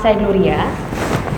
saya Gloria.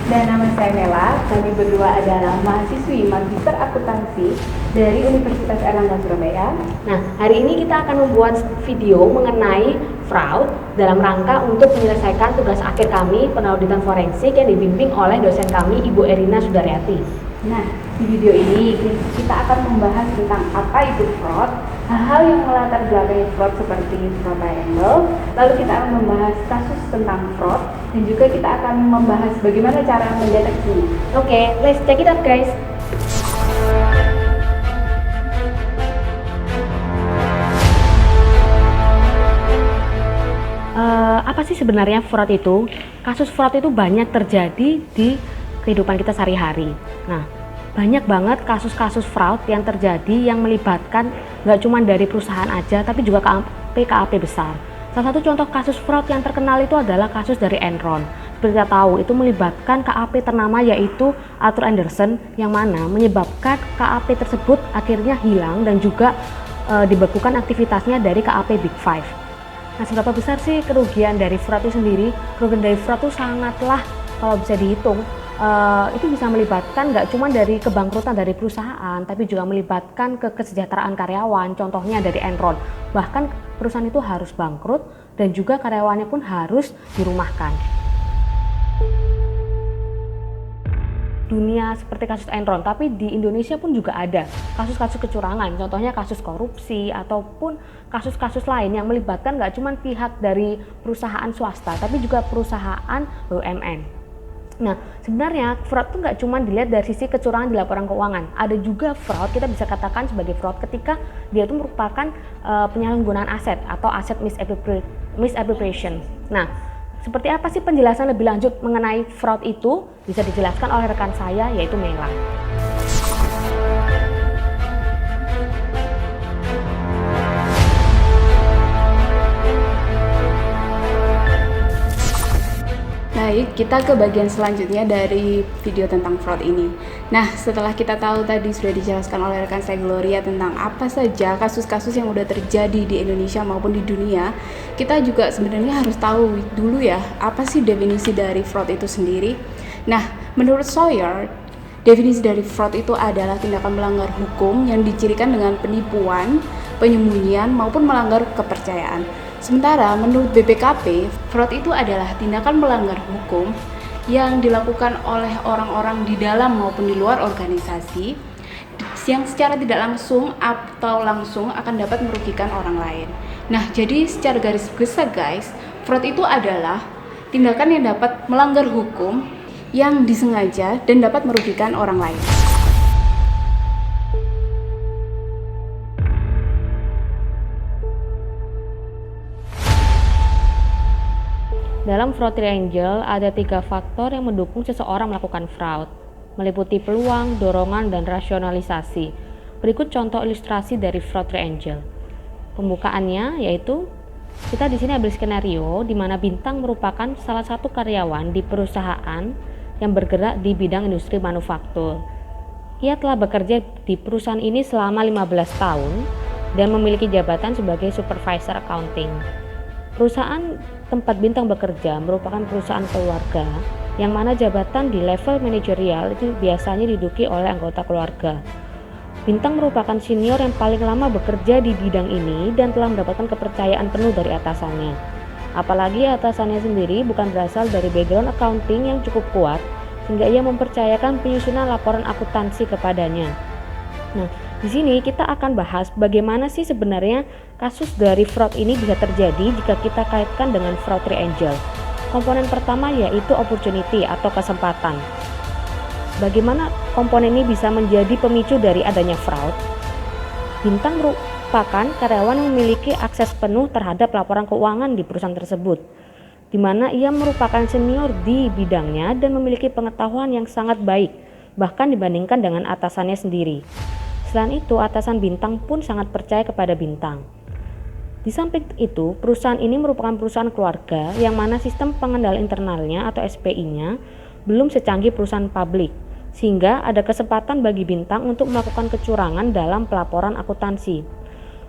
Dan nama saya Mela. Kami berdua adalah mahasiswi Magister Akuntansi dari Universitas Airlangga Surabaya. Nah, hari ini kita akan membuat video mengenai fraud dalam rangka untuk menyelesaikan tugas akhir kami penauditan forensik yang dibimbing oleh dosen kami Ibu Erina Sudaryati. Nah, di video ini kita akan membahas tentang apa itu fraud, hal-hal yang melatar belakangi fraud seperti fraud triangle, lalu kita akan membahas kasus tentang fraud, dan juga kita akan membahas bagaimana cara mendeteksi. Oke, let's check it out guys. Apa sih sebenarnya fraud itu? Kasus fraud itu banyak terjadi di kehidupan kita sehari-hari. Nah, banyak banget kasus-kasus fraud yang terjadi yang melibatkan nggak cuma dari perusahaan aja, tapi juga KAP besar. Salah satu contoh kasus fraud yang terkenal itu adalah kasus dari Enron. Seperti kita tahu, itu melibatkan KAP ternama yaitu Arthur Andersen, yang mana menyebabkan KAP tersebut akhirnya hilang dan juga dibekukan aktivitasnya dari KAP Big Five. Nah, seberapa besar sih kerugian dari fraud itu sendiri? Kerugian dari fraud itu sangatlah, kalau bisa dihitung, itu bisa melibatkan nggak cuma dari kebangkrutan dari perusahaan, tapi juga melibatkan kesejahteraan karyawan, contohnya dari Enron. Bahkan perusahaan itu harus bangkrut dan juga karyawannya pun harus dirumahkan. Dunia seperti kasus Enron, tapi di Indonesia pun juga ada kasus-kasus kecurangan, contohnya kasus korupsi ataupun kasus-kasus lain yang melibatkan nggak cuma pihak dari perusahaan swasta, tapi juga perusahaan BUMN. Nah, sebenarnya fraud itu nggak cuma dilihat dari sisi kecurangan di laporan keuangan. Ada juga fraud, kita bisa katakan sebagai fraud ketika dia itu merupakan penyalahgunaan aset atau aset misappropriation. Nah, seperti apa sih penjelasan lebih lanjut mengenai fraud itu? Bisa dijelaskan oleh rekan saya, yaitu Mela. Baik, kita ke bagian selanjutnya dari video tentang fraud ini. Nah, setelah kita tahu tadi sudah dijelaskan oleh rekan saya Gloria tentang apa saja kasus-kasus yang udah terjadi di Indonesia maupun di dunia, kita juga sebenarnya harus tahu dulu ya, apa sih definisi dari fraud itu sendiri. Nah, menurut Sawyer, definisi dari fraud itu adalah tindakan melanggar hukum yang dicirikan dengan penipuan, penyembunyian, maupun melanggar kepercayaan. Sementara menurut BPKP, fraud itu adalah tindakan melanggar hukum yang dilakukan oleh orang-orang di dalam maupun di luar organisasi yang secara tidak langsung atau langsung akan dapat merugikan orang lain. Nah, jadi secara garis besar guys, fraud itu adalah tindakan yang dapat melanggar hukum yang disengaja dan dapat merugikan orang lain. Dalam fraud triangle ada 3 faktor yang mendukung seseorang melakukan fraud, meliputi peluang, dorongan, dan rasionalisasi. Berikut contoh ilustrasi dari fraud triangle. Pembukaannya yaitu kita di sini ambil skenario di mana Bintang merupakan salah satu karyawan di perusahaan yang bergerak di bidang industri manufaktur. Ia telah bekerja di perusahaan ini selama 15 tahun dan memiliki jabatan sebagai supervisor accounting. Perusahaan tempat Bintang bekerja merupakan perusahaan keluarga yang mana jabatan di level manajerial itu biasanya diduduki oleh anggota keluarga. Bintang merupakan senior yang paling lama bekerja di bidang ini dan telah mendapatkan kepercayaan penuh dari atasannya. Apalagi atasannya sendiri bukan berasal dari background accounting yang cukup kuat sehingga ia mempercayakan penyusunan laporan akuntansi kepadanya. Nah, di sini kita akan bahas bagaimana sih sebenarnya kasus dari fraud ini bisa terjadi jika kita kaitkan dengan fraud triangle. Komponen pertama yaitu opportunity atau kesempatan. Bagaimana komponen ini bisa menjadi pemicu dari adanya fraud? Bintang merupakan karyawan yang memiliki akses penuh terhadap laporan keuangan di perusahaan tersebut, di mana ia merupakan senior di bidangnya dan memiliki pengetahuan yang sangat baik, bahkan dibandingkan dengan atasannya sendiri. Selain itu, atasan Bintang pun sangat percaya kepada Bintang. Di samping itu, perusahaan ini merupakan perusahaan keluarga yang mana sistem pengendalian internalnya atau SPI-nya belum secanggih perusahaan publik, sehingga ada kesempatan bagi Bintang untuk melakukan kecurangan dalam pelaporan akuntansi.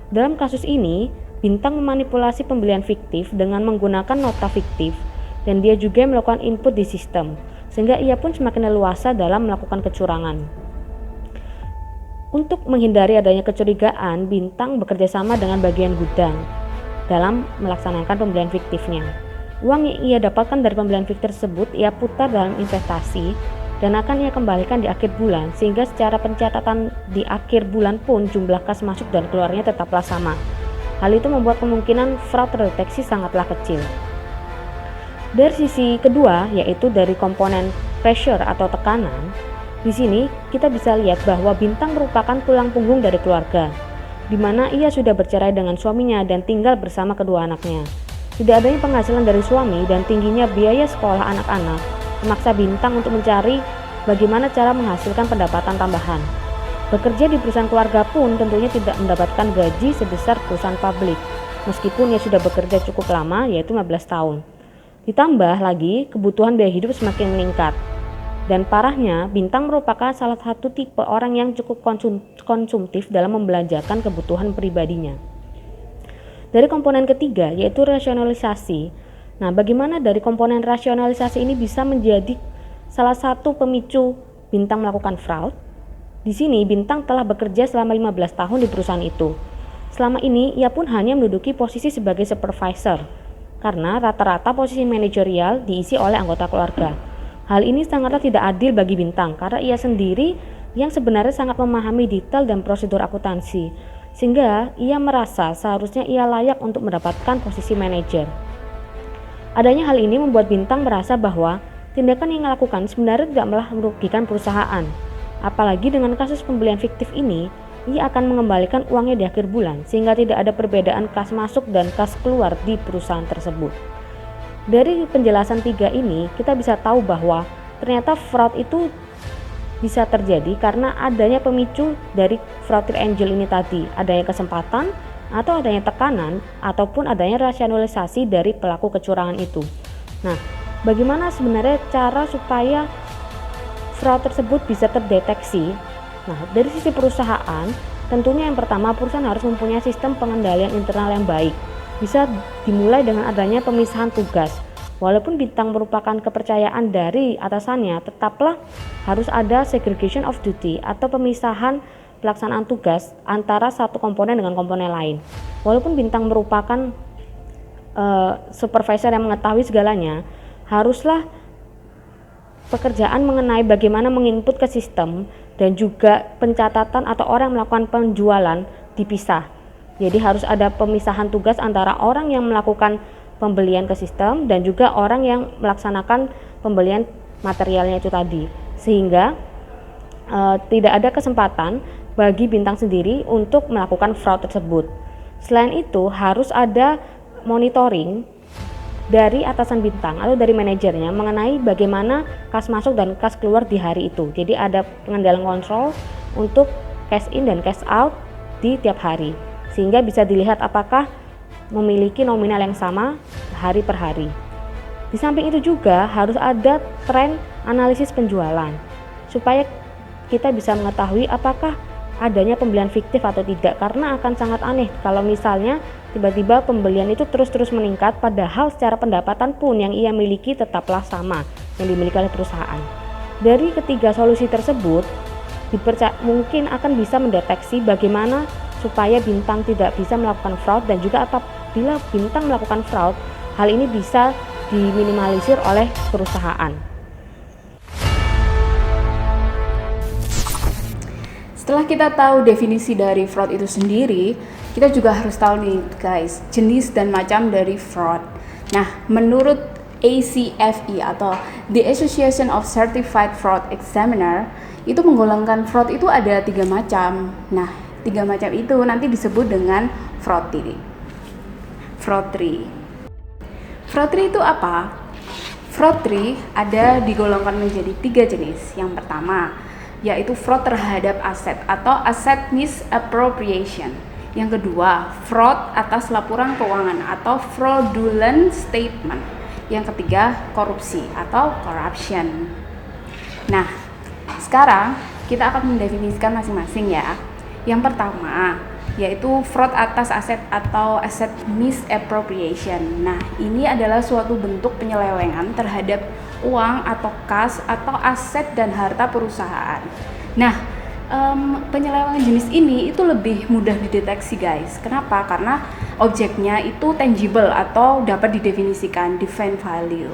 Dalam kasus ini, Bintang memanipulasi pembelian fiktif dengan menggunakan nota fiktif dan dia juga melakukan input di sistem, sehingga ia pun semakin leluasa dalam melakukan kecurangan. Untuk menghindari adanya kecurigaan, Bintang bekerja sama dengan bagian gudang dalam melaksanakan pembelian fiktifnya. Uang yang ia dapatkan dari pembelian fiktif tersebut ia putar dalam investasi dan akan ia kembalikan di akhir bulan, sehingga secara pencatatan di akhir bulan pun jumlah kas masuk dan keluarnya tetaplah sama. Hal itu membuat kemungkinan fraud terdeteksi sangatlah kecil. Dari sisi kedua, yaitu dari komponen pressure atau tekanan, di sini kita bisa lihat bahwa Bintang merupakan tulang punggung dari keluarga, di mana ia sudah bercerai dengan suaminya dan tinggal bersama kedua anaknya. Tidak adanya penghasilan dari suami dan tingginya biaya sekolah anak-anak memaksa Bintang untuk mencari bagaimana cara menghasilkan pendapatan tambahan. Bekerja di perusahaan keluarga pun tentunya tidak mendapatkan gaji sebesar perusahaan publik, meskipun ia sudah bekerja cukup lama, yaitu 15 tahun. Ditambah lagi, kebutuhan biaya hidup semakin meningkat. Dan parahnya, Bintang merupakan salah satu tipe orang yang cukup konsumtif dalam membelanjakan kebutuhan pribadinya. Dari komponen ketiga, yaitu rasionalisasi. Nah, bagaimana dari komponen rasionalisasi ini bisa menjadi salah satu pemicu Bintang melakukan fraud? Di sini Bintang telah bekerja selama 15 tahun di perusahaan itu. Selama ini ia pun hanya menduduki posisi sebagai supervisor, karena rata-rata posisi manajerial diisi oleh anggota keluarga. Hal ini sangatlah tidak adil bagi Bintang, karena ia sendiri yang sebenarnya sangat memahami detail dan prosedur akuntansi, sehingga ia merasa seharusnya ia layak untuk mendapatkan posisi manajer. Adanya hal ini membuat Bintang merasa bahwa tindakan yang dilakukan sebenarnya tidak malah merugikan perusahaan. Apalagi dengan kasus pembelian fiktif ini, ia akan mengembalikan uangnya di akhir bulan, sehingga tidak ada perbedaan kas masuk dan kas keluar di perusahaan tersebut. Dari penjelasan tiga ini, kita bisa tahu bahwa ternyata fraud itu bisa terjadi karena adanya pemicu dari fraud triangle ini tadi, adanya kesempatan atau adanya tekanan ataupun adanya rasionalisasi dari pelaku kecurangan itu. Nah, bagaimana sebenarnya cara supaya fraud tersebut bisa terdeteksi? Nah, dari sisi perusahaan, tentunya yang pertama perusahaan harus mempunyai sistem pengendalian internal yang baik. Bisa dimulai dengan adanya pemisahan tugas. Walaupun Bintang merupakan kepercayaan dari atasannya, tetaplah harus ada segregation of duty atau pemisahan pelaksanaan tugas antara satu komponen dengan komponen lain. Walaupun Bintang merupakan supervisor yang mengetahui segalanya, haruslah pekerjaan mengenai bagaimana menginput ke sistem dan juga pencatatan atau orang melakukan penjualan dipisah. Jadi harus ada pemisahan tugas antara orang yang melakukan pembelian ke sistem dan juga orang yang melaksanakan pembelian materialnya itu tadi, sehingga tidak ada kesempatan bagi Bintang sendiri untuk melakukan fraud tersebut. Selain itu harus ada monitoring dari atasan Bintang atau dari manajernya mengenai bagaimana kas masuk dan kas keluar di hari itu. Jadi ada pengendalian kontrol untuk cash in dan cash out di tiap hari, sehingga bisa dilihat apakah memiliki nominal yang sama hari per hari. Di samping itu juga harus ada tren analisis penjualan supaya kita bisa mengetahui apakah adanya pembelian fiktif atau tidak, karena akan sangat aneh kalau misalnya tiba-tiba pembelian itu terus-terus meningkat padahal secara pendapatan pun yang ia miliki tetaplah sama yang dimiliki oleh perusahaan. Dari ketiga solusi tersebut mungkin akan bisa mendeteksi bagaimana supaya Bintang tidak bisa melakukan fraud, dan juga apabila Bintang melakukan fraud, hal ini bisa diminimalisir oleh perusahaan. Setelah kita tahu definisi dari fraud itu sendiri, kita juga harus tahu nih guys, jenis dan macam dari fraud. Nah, menurut ACFE atau The Association of Certified Fraud Examiner, itu menggolongkan fraud itu ada 3 macam. Nah, 3 macam itu nanti disebut dengan fraud 3. Fraud 3 itu apa? Fraud 3 ada digolongkan menjadi 3 jenis. Yang pertama, yaitu fraud terhadap aset atau asset misappropriation. Yang kedua, fraud atas laporan keuangan atau fraudulent statement. Yang ketiga, korupsi atau corruption. Nah, sekarang kita akan mendefinisikan masing-masing ya. Yang pertama, yaitu fraud atas aset atau asset misappropriation. Nah, ini adalah suatu bentuk penyelewengan terhadap uang atau kas atau aset dan harta perusahaan. Nah, penyelewengan jenis ini itu lebih mudah dideteksi guys. Kenapa? Karena objeknya itu tangible atau dapat didefinisikan, defined value.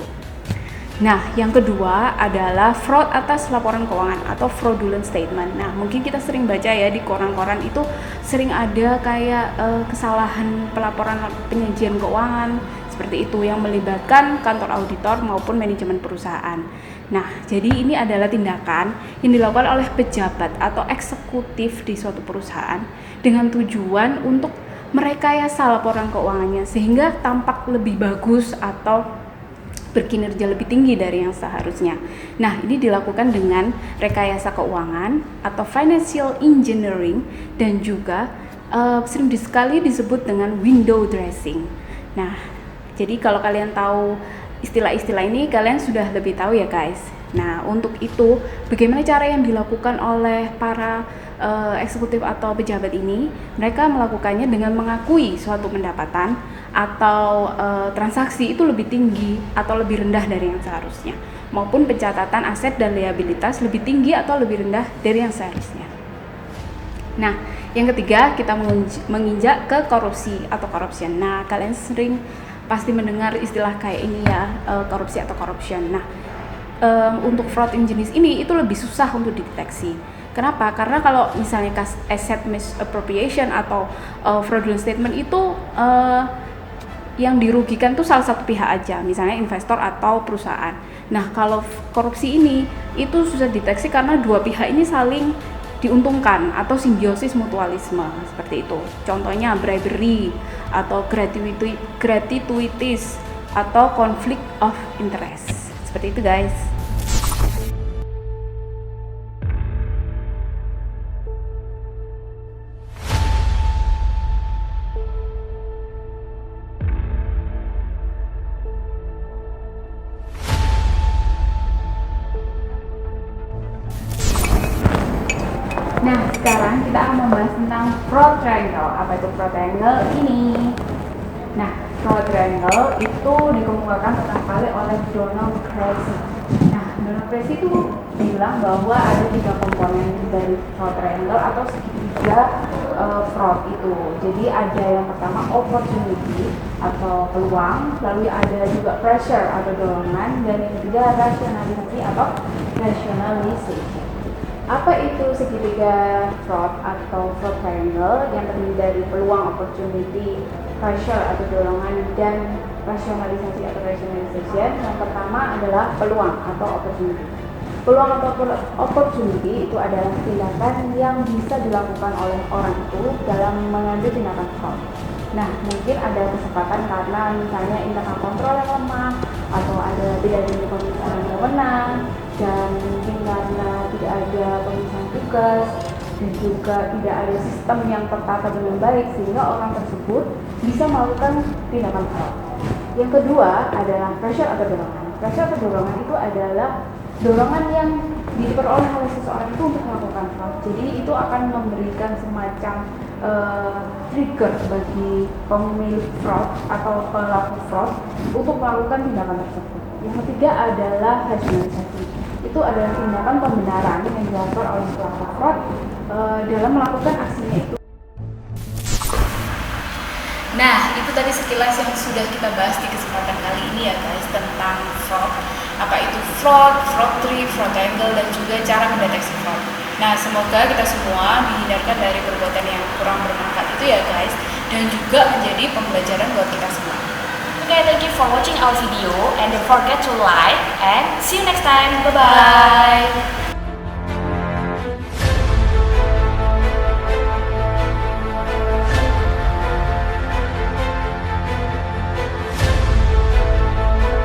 Nah, yang kedua adalah fraud atas laporan keuangan atau fraudulent statement. Nah, mungkin kita sering baca ya di koran-koran itu sering ada kayak kesalahan pelaporan penyajian keuangan seperti itu yang melibatkan kantor auditor maupun manajemen perusahaan. Nah, jadi ini adalah tindakan yang dilakukan oleh pejabat atau eksekutif di suatu perusahaan dengan tujuan untuk merekayasa laporan keuangannya sehingga tampak lebih bagus atau berkinerja lebih tinggi dari yang seharusnya. Nah, ini dilakukan dengan rekayasa keuangan atau financial engineering dan juga sering sekali disebut dengan window dressing. Nah, jadi kalau kalian tahu istilah-istilah ini, kalian sudah lebih tahu ya guys. Nah, untuk itu bagaimana cara yang dilakukan oleh para eksekutif atau pejabat ini? Mereka melakukannya dengan mengakui suatu pendapatan atau transaksi itu lebih tinggi atau lebih rendah dari yang seharusnya, maupun pencatatan aset dan liabilitas lebih tinggi atau lebih rendah dari yang seharusnya. Nah, yang ketiga kita menginjak ke korupsi atau corruption. Nah, kalian sering pasti mendengar istilah kayak ini ya, korupsi atau corruption. Nah, untuk fraud jenis ini itu lebih susah untuk dideteksi. Kenapa? Karena kalau misalnya asset misappropriation atau fraudulent statement itu yang dirugikan tuh salah satu pihak aja, misalnya investor atau perusahaan. Nah, kalau korupsi ini itu susah deteksi karena dua pihak ini saling diuntungkan atau simbiosis mutualisme seperti itu. Contohnya bribery atau gratuities atau conflict of interest. Seperti itu, guys. Nah, sekarang kita akan membahas tentang fraud triangle. Apa itu fraud triangle ini? Nah, fraud triangle itu dikemukakan pertama kali oleh Donald Tracy. Nah, Donald Tracy itu bilang bahwa ada 3 komponen dari fraud triangle atau segitiga fraud itu. Jadi ada yang pertama opportunity atau peluang, lalu ada juga pressure atau dorongan, dan yang ketiga rationalisasi atau rationalization. Apa itu segitiga fraud atau fraud triangle? Yang terdiri dari peluang, opportunity, pressure atau dorongan, dan rationalisasi atau rationalization. Yang pertama adalah peluang atau opportunity. Peluang atau opportunity itu adalah tindakan yang bisa dilakukan oleh orang itu dalam mengambil tindakan fraud. Nah, mungkin ada kesempatan karena misalnya internal kontrol yang lemah, atau ada tidak adanya pemisahan yang wewenang, dan mungkin karena tidak ada pemisahan tugas, dan juga tidak ada sistem yang tertata dengan baik sehingga orang tersebut bisa melakukan tindakan fraud. Yang kedua adalah pressure atau dorongan. Pressure atau dorongan itu adalah dorongan yang diperoleh oleh seseorang itu untuk melakukan fraud. Jadi itu akan memberikan semacam trigger bagi pemilik fraud atau pelaku fraud untuk melakukan tindakan tersebut. Yang ketiga adalah rationalisasi. Itu adalah tindakan pembenaran yang dilakukan oleh pelaku fraud dalam melakukan aksinya itu. Nah, itu tadi sekilas yang sudah kita bahas di kesempatan kali ini ya guys, tentang fraud. Apa itu fraud, fraud tree, fraud triangle, dan juga cara mendeteksi fraud. Nah, semoga kita semua dihindarkan dari perbuatan yang kurang bermanfaat itu ya guys, dan juga menjadi pembelajaran buat kita semua. Okay, thank you for watching our video and don't forget to like and see you next time. Bye-bye.